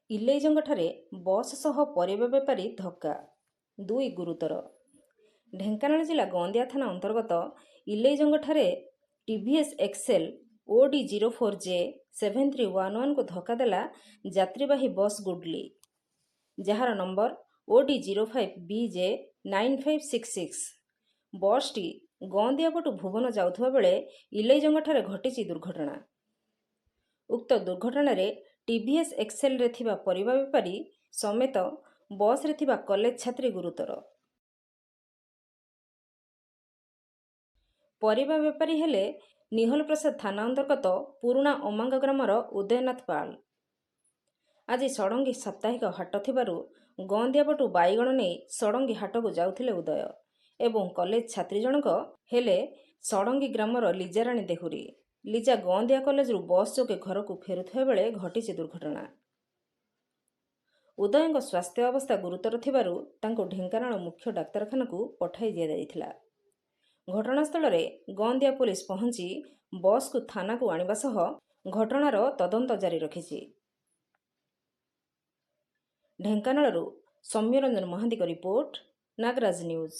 ଇଲେଇଜଙ୍ଗଠାରେ bus ସହ ପରିବା ବେପାରୀ ଧକ୍କା, 2 ଗୁରୁତର। ଢେଙ୍କାନାଳ ଜିଲ୍ଲା ଗଅଁଦିଆ ଥାନା ଅନ୍ତର୍ଗତ ଇଲେଇଜଙ୍ଗଠାରେ ଟିଭିଏସ୍ ଏକ୍ସେଲ୍ OD04J 7311କୁ ଧକ୍କା ଦେଲା ଯାତ୍ରୀବାହୀ ବସ୍ ଗୁଡ୍ଲି, ଯାହାର ନମ୍ବର OD05BJ 9566। ବସ୍ଟି ଗଅଁଦିଆ ପଟୁ ଭୁବନ ଯାଉଥିବା ବେଳେ ଇଲେଇଜଙ୍ଗଠାରେ ଘଟିଛି ଦୁର୍ଘଟଣା। ଉକ୍ତ ଦୁର୍ଘଟଣାରେ ଟିଭିଏସ୍ ଏକ୍ସେଲ୍ରେ ଥିବା ପରିବା ବେପାରୀ ସମେତ ବସ୍ରେ ଥିବା କଲେଜ ଛାତ୍ରୀ ଗୁରୁତର। ପରିବା ବେପାରୀ ହେଲେ ନିହଲ ପ୍ରସାଦ ଥାନା ଅନ୍ତର୍ଗତ ପୁରୁଣା ଅମାଙ୍ଗ ଗ୍ରାମର ଉଦୟନାଥ ପାଳ। ଆଜି ଷଡ଼ଙ୍ଗୀ ସାପ୍ତାହିକ ହାଟ ଥିବାରୁ ଗଅଁଦିଆ ପଟୁ ବାଇଗଣ ନେଇ ଷଡ଼ଙ୍ଗୀ ହାଟକୁ ଯାଉଥିଲେ ଉଦୟ ଏବଂ କଲେଜ ଛାତ୍ରୀ ଜଣକ ହେଲେ ଷଡ଼ଙ୍ଗୀ ଗ୍ରାମର ଲିଜାରାଣୀ ଦେହୁରୀ। ଲିଜା ଗଅଁଦିଆ କଲେଜରୁ ବସ୍ ଯୋଗେ ଘରକୁ ଫେରୁଥିବା ବେଳେ ଘଟିଛି ଦୁର୍ଘଟଣା। ଉଦୟଙ୍କ ସ୍ୱାସ୍ଥ୍ୟ ଅବସ୍ଥା ଗୁରୁତର ଥିବାରୁ ତାଙ୍କୁ ଢେଙ୍କାନାଳ ମୁଖ୍ୟ ଡାକ୍ତରଖାନାକୁ ପଠାଇ ଦିଆଯାଇଥିଲା। ଘଟଣାସ୍ଥଳରେ ଗଅଁଦିଆ ପୋଲିସ ପହଞ୍ଚି ବସ୍କୁ ଥାନାକୁ ଆଣିବା ସହ ଘଟଣାର ତଦନ୍ତ ଜାରି ରଖିଛି। ଢେଙ୍କାନାଳରୁ ସୌମ୍ୟରଞ୍ଜନ ମହାନ୍ତିଙ୍କ ରିପୋର୍ଟ, ନାଗରାଜ ନ୍ୟୁଜ୍।